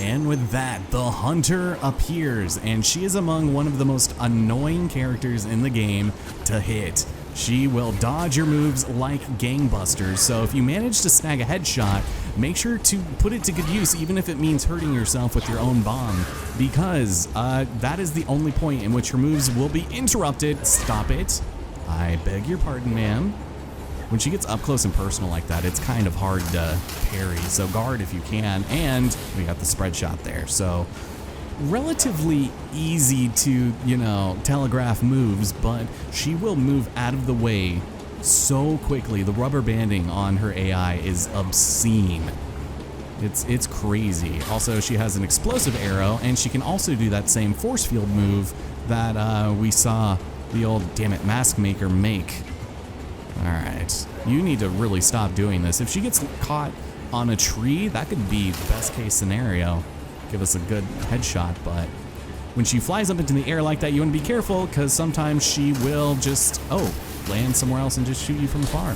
And with that, the Hunter appears, and she is among one of the most annoying characters in the game to hit. She will dodge your moves like gangbusters, so if you manage to snag a headshot, make sure to put it to good use, even if it means hurting yourself with your own bomb, because that is the only point in which her moves will be interrupted. Stop it. I beg your pardon, ma'am. When she gets up close and personal like that, it's kind of hard to parry, so guard if you can, and we got the spread shot there, so relatively easy to, you know, telegraph moves, but she will move out of the way so quickly. The rubber banding on her AI is obscene. It's crazy. Also, she has an explosive arrow, and she can also do that same force field move that we saw the old, damn it, Mask Maker make. Alright, you need to really stop doing this. If she gets caught on a tree, that could be the best case scenario. Give us a good headshot, but when she flies up into the air like that, you want to be careful, because sometimes she will just, land somewhere else and just shoot you from afar.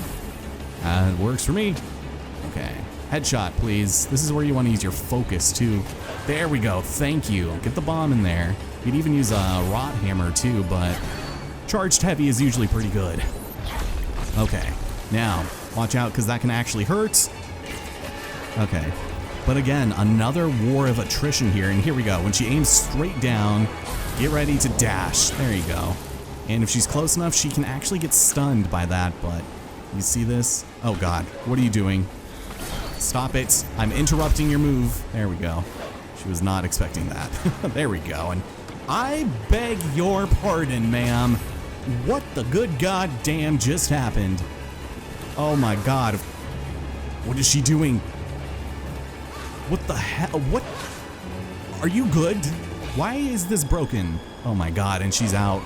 It works for me. Okay, headshot, please. This is where you want to use your focus, too. There we go, thank you. Get the bomb in there. You could even use a rot hammer, too, but charged heavy is usually pretty good. Okay, now, watch out, because that can actually hurt. Okay, but again, another war of attrition here, and here we go. When she aims straight down, get ready to dash. There you go. And if she's close enough, she can actually get stunned by that, but you see this? Oh God, what are you doing? Stop it, I'm interrupting your move. There we go. She was not expecting that. There we go, and I beg your pardon, ma'am. What the good goddamn just happened? Oh my God. What is she doing? What the hell? What? Are you good? Why is this broken? Oh my God, and she's out.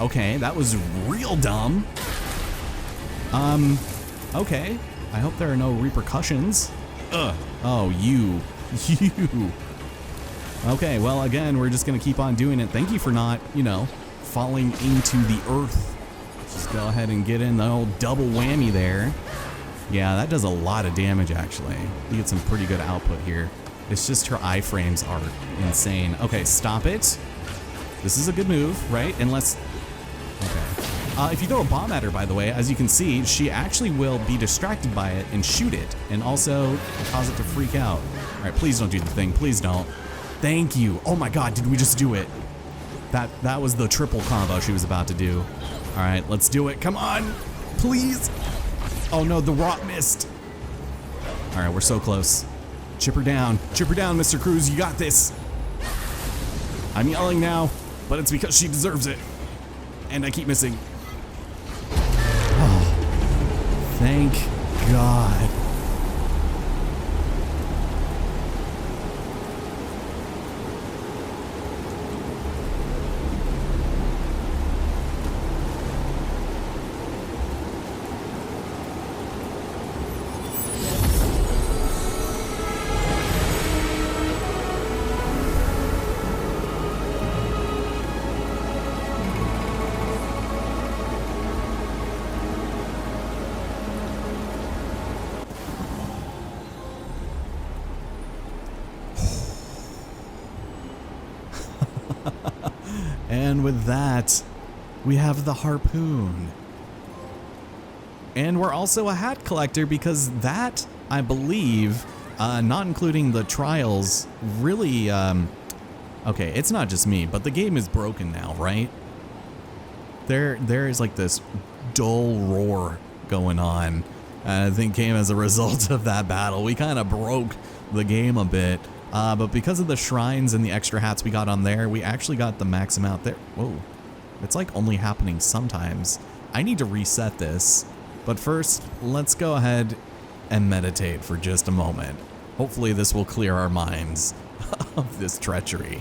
Okay, that was real dumb. Okay. I hope there are no repercussions. Ugh. Oh, you. Okay, well, again, we're just gonna keep on doing it. Thank you for not, you know, falling into the earth. Just go ahead and get in the old double whammy there. Yeah, that does a lot of damage, actually. You get some pretty good output here. It's just her iframes are insane. Okay, stop it. This is a good move, right? Unless... Okay. If you throw a bomb at her, by the way, as you can see, she actually will be distracted by it and shoot it, and also cause it to freak out. All right, please don't do the thing. Please don't. Thank you. Oh my God, did we just do it? That was the triple combo she was about to do. All right, let's do it. Come on, please. Oh no, the rot missed. All right, we're so close. Chip her down, Mr. Cruz, you got this. I'm yelling now, but it's because she deserves it. And I keep missing. Oh, thank God. And with that, we have the Harpoon. And we're also a hat collector because that, I believe, not including the trials, really, okay, it's not just me, but the game is broken now, right? There is like this dull roar going on. I think came as a result of that battle. We kind of broke the game a bit. But because of the shrines and the extra hats we got on there, we actually got the max amount there. Whoa, it's like only happening sometimes. I need to reset this. But first, let's go ahead and meditate for just a moment. Hopefully this will clear our minds of this treachery.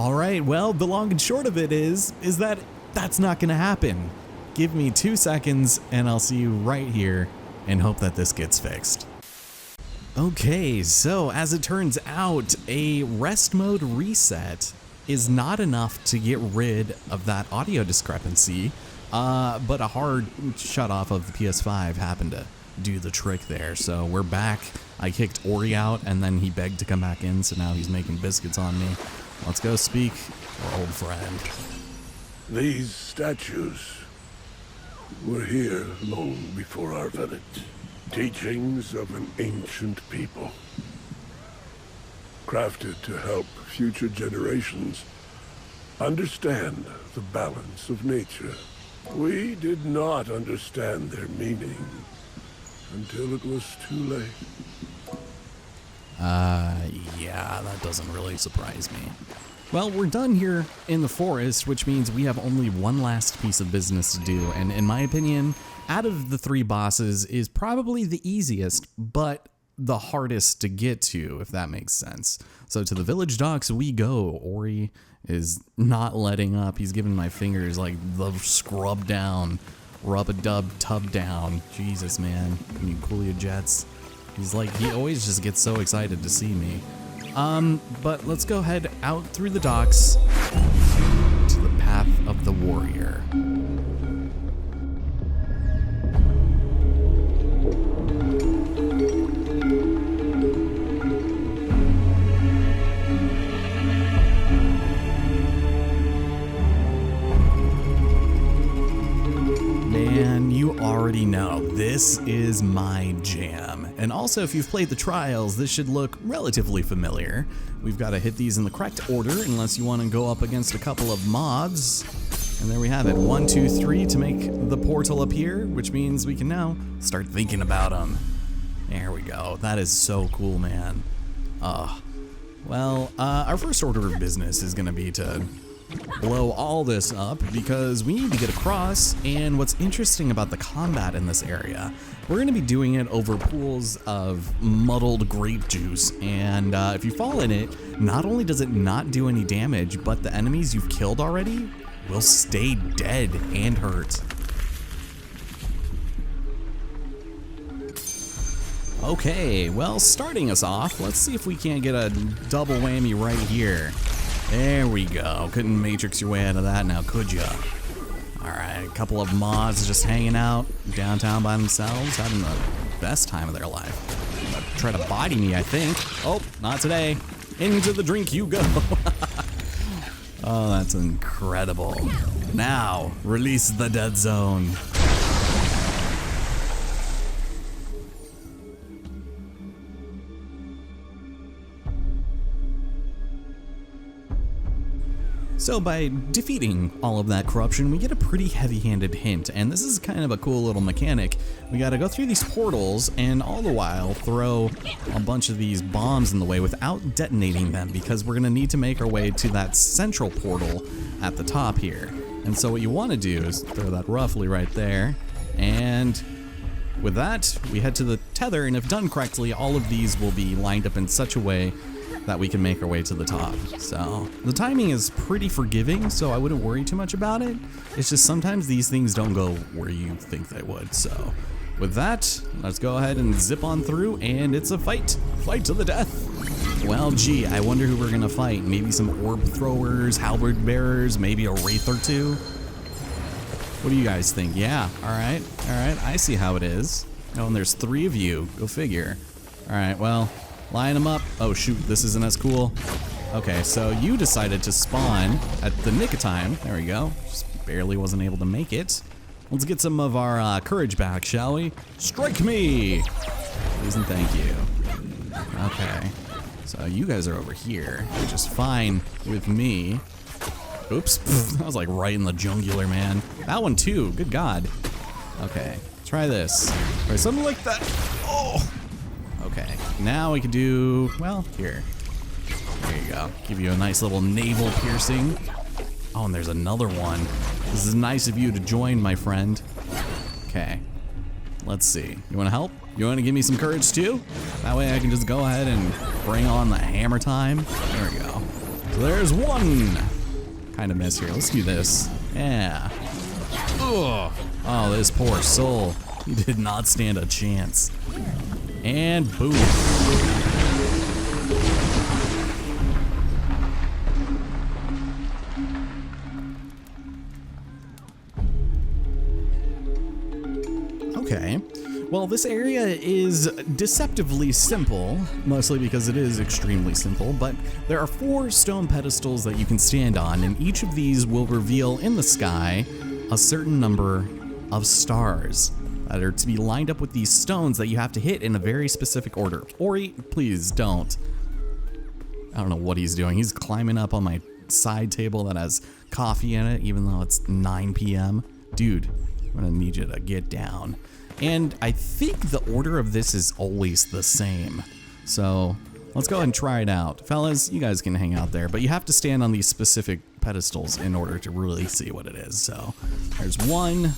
All right, well, the long and short of it is that that's not gonna happen. Give me 2 seconds and I'll see you right here and hope that this gets fixed. Okay, so as it turns out, a rest mode reset is not enough to get rid of that audio discrepancy, but a hard shut off of the PS5 happened to do the trick there. So we're back. I kicked Ori out and then he begged to come back in, so now he's making biscuits on me. Let's go speak to our old friend. These statues were here long before our village. Teachings of an ancient people, crafted to help future generations understand the balance of nature. We did not understand their meaning until it was too late. Yeah, that doesn't really surprise me. Well, we're done here in the forest, which means we have only one last piece of business to do, and in my opinion, out of the 3 bosses is probably the easiest, but the hardest to get to, if that makes sense. So to the village docks we go. Ori is not letting up. He's giving my fingers like the scrub down, rub-a-dub tub down. Jesus, man. Can you cool your jets? He's like, he always just gets so excited to see me. But let's go head out through the docks to the path of the warrior. Man, you already know, this is my jam. And also, if you've played the trials, this should look relatively familiar. We've got to hit these in the correct order, unless you want to go up against a couple of mobs. And there we have it, 1, 2, 3 to make the portal appear, which means we can now start thinking about them. There we go, that is so cool, man. Well, our first order of business is gonna be to blow all this up because we need to get across. And what's interesting about the combat in this area, we're going to be doing it over pools of muddled grape juice, and if you fall in it, not only does it not do any damage, but the enemies you've killed already will stay dead and hurt. Okay, well, starting us off, let's see if we can't get a double whammy right here. There we go. Couldn't matrix your way out of that now, could ya? Alright, a couple of mods just hanging out downtown by themselves, having the best time of their life. Try to body me, I think. Oh, not today. Into the drink you go. Oh, that's incredible. Now, release the dead zone. So by defeating all of that corruption, we get a pretty heavy-handed hint, and this is kind of a cool little mechanic. We gotta go through these portals and all the while throw a bunch of these bombs in the way without detonating them, because we're gonna need to make our way to that central portal at the top here. And so what you wanna do is throw that roughly right there, and with that, we head to the tether, and if done correctly, all of these will be lined up in such a way that we can make our way to the top. So the timing is pretty forgiving, so I wouldn't worry too much about it. It's just sometimes these things don't go where you think they would. So with that, let's go ahead and zip on through, and it's a fight to the death. Well, gee, I wonder who we're gonna fight. Maybe some orb throwers, halberd bearers, maybe a wraith or two. What do you guys think? Yeah, all right, I see how it is. Oh, and there's 3 of you, go figure. All right, well, line them up. Oh shoot, this isn't as cool. Okay, so you decided to spawn at the nick of time. There we go. Just barely wasn't able to make it. Let's get some of our courage back, shall we? Strike me! Please and thank you. Okay, so you guys are over here, which is fine with me. Oops, that was like right in the jungular, man. That one too, good God. Okay, try this. Try something like that. Oh! Okay, now we can do, well, here. There you go. Give you a nice little navel piercing. Oh, and there's another one. This is nice of you to join, my friend. Okay, let's see. You wanna help? You wanna give me some courage too? That way I can just go ahead and bring on the hammer time. There we go. There's one. Kind of miss here. Let's do this. Yeah. Ugh. Oh, this poor soul. He did not stand a chance. And boom. Okay. Well, this area is deceptively simple, mostly because it is extremely simple, but there are 4 stone pedestals that you can stand on, and each of these will reveal in the sky a certain number of stars that are to be lined up with these stones that you have to hit in a very specific order. Ori, please don't. I don't know what he's doing. He's climbing up on my side table that has coffee in it, even though it's 9 p.m. Dude, I'm gonna need you to get down. And I think the order of this is always the same. So let's go ahead and try it out. Fellas, you guys can hang out there, but you have to stand on these specific pedestals in order to really see what it is. So there's 1,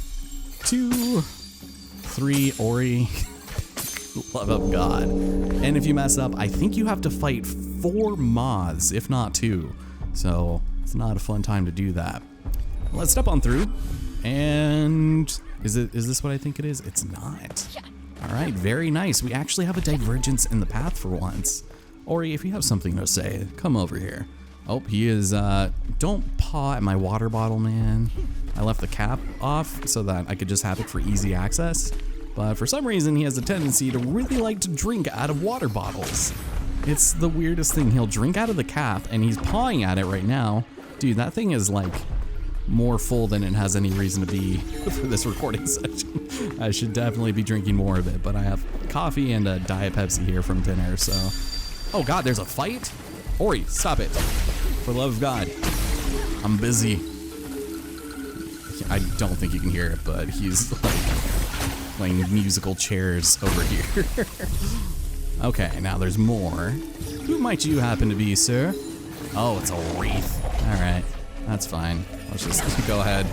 2, 3, Ori. Love of God. And if you mess up, I think you have to fight 4 moths, if not 2. So it's not a fun time to do that. Let's step on through. And is this what I think it is? It's not. All right, very nice. We actually have a divergence in the path for once. Ori, if you have something to say, come over here. Oh, he is, don't paw at my water bottle, man. I left the cap off so that I could just have it for easy access. But for some reason, he has a tendency to really like to drink out of water bottles. It's the weirdest thing. He'll drink out of the cap, and he's pawing at it right now. Dude, that thing is like more full than it has any reason to be for this recording session. I should definitely be drinking more of it, but I have coffee and a Diet Pepsi here from dinner, so. Oh God, there's a fight? Ori, stop it. For the love of God. I'm busy. I don't think you can hear it, but he's like playing musical chairs over here. Okay, now there's more. Who might you happen to be, sir? Oh, it's a wraith. All right, that's fine. Let's just go ahead.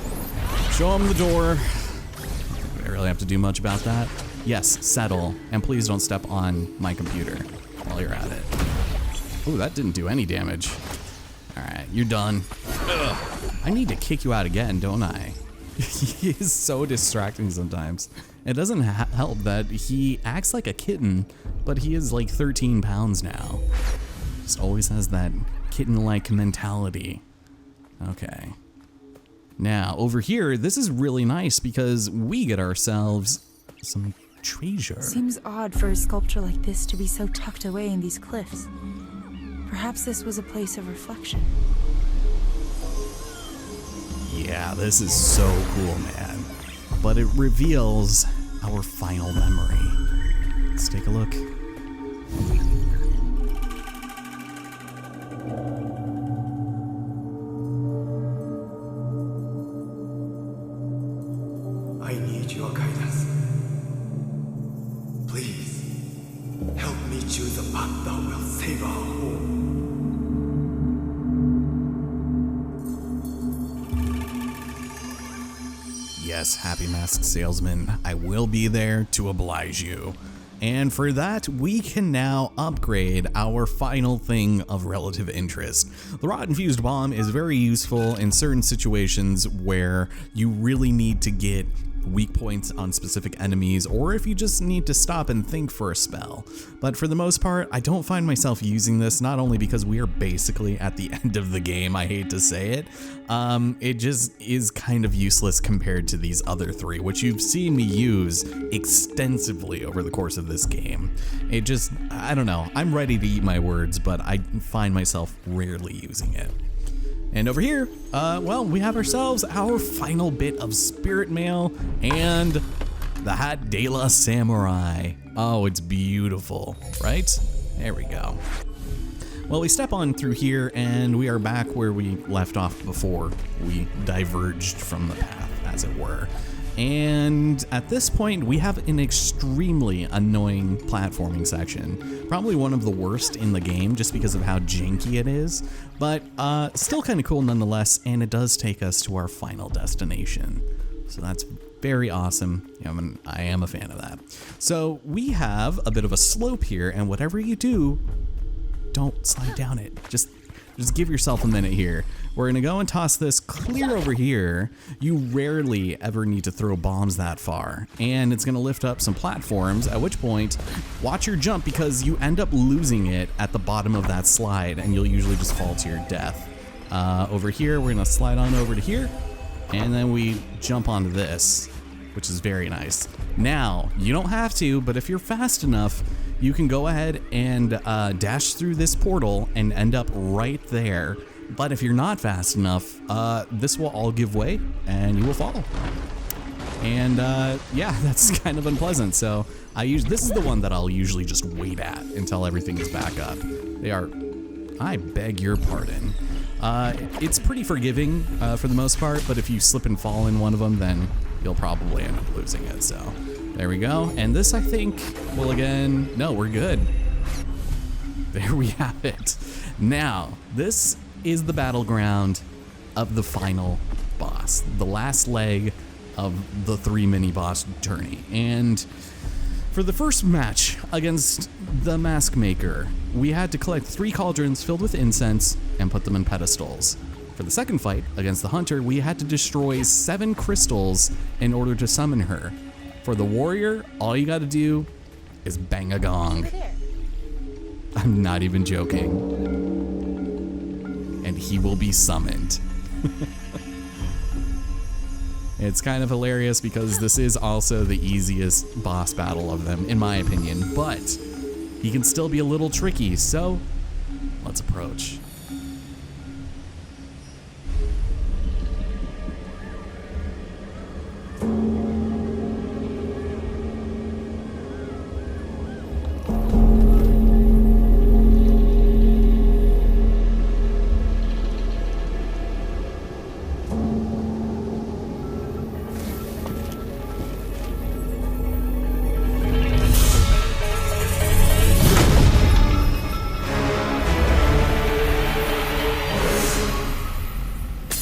Show him the door. I don't think I really have to do much about that. Yes, settle. And please don't step on my computer while you're at it. Ooh, that didn't do any damage. All right, you're done. Ugh. I need to kick you out again, don't I? He is so distracting sometimes. It doesn't help that he acts like a kitten, but he is like 13 pounds now. Just always has that kitten-like mentality. Okay. Now, over here, this is really nice because we get ourselves some treasure. Seems odd for a sculpture like this to be so tucked away in these cliffs. Perhaps this was a place of reflection. Yeah, this is so cool, man. But it reveals our final memory. Let's take a look. I need your guidance. Please, help me choose a path that will save our home. Yes, Happy Mask Salesman, I will be there to oblige you. And for that, we can now upgrade our final thing of relative interest. The Rotten Fused Bomb is very useful in certain situations where you really need to get weak points on specific enemies, or if you just need to stop and think for a spell. But for the most part, I don't find myself using this, not only because we are basically at the end of the game, I hate to say it, it just is kind of useless compared to these other 3, which you've seen me use extensively over the course of this game. It just, I don't know, I'm ready to eat my words, but I find myself rarely using it. And over here, well, we have ourselves our final bit of spirit mail and the Hat de la Samurai. Oh, it's beautiful, right? There we go. Well, we step on through here and we are back where we left off before we diverged from the path, as it were. And at this point, we have an extremely annoying platforming section. Probably one of the worst in the game just because of how janky it is, but still kind of cool nonetheless, and it does take us to our final destination. So that's very awesome. I am a fan of that. So we have a bit of a slope here, and whatever you do, don't slide down it. Just just give yourself a minute here. We're gonna go and toss this clear over here. You rarely ever need to throw bombs that far. And it's gonna lift up some platforms, at which point, watch your jump because you end up losing it at the bottom of that slide and you'll usually just fall to your death. Over here, we're gonna slide on over to here and then we jump onto this, which is very nice. Now, you don't have to, but if you're fast enough, you can go ahead and dash through this portal and end up right there. But if you're not fast enough, this will all give way and you will fall. And yeah, that's kind of unpleasant. So this is the one that I'll usually just wait at until everything is back up. I beg your pardon. It's pretty forgiving for the most part, but if you slip and fall in one of them, then you'll probably end up losing it. So there we go. And this, I think, will again, no, we're good. There we have it. Now, this is the battleground of the final boss, the last leg of the 3 mini boss journey. And for the first match against the Mask Maker, we had to collect 3 cauldrons filled with incense and put them in pedestals. For the second fight against the Hunter, we had to destroy 7 crystals in order to summon her. For the warrior, all you gotta do is bang a gong. I'm not even joking. And he will be summoned. It's kind of hilarious because this is also the easiest boss battle of them, in my opinion, but he can still be a little tricky, so let's approach.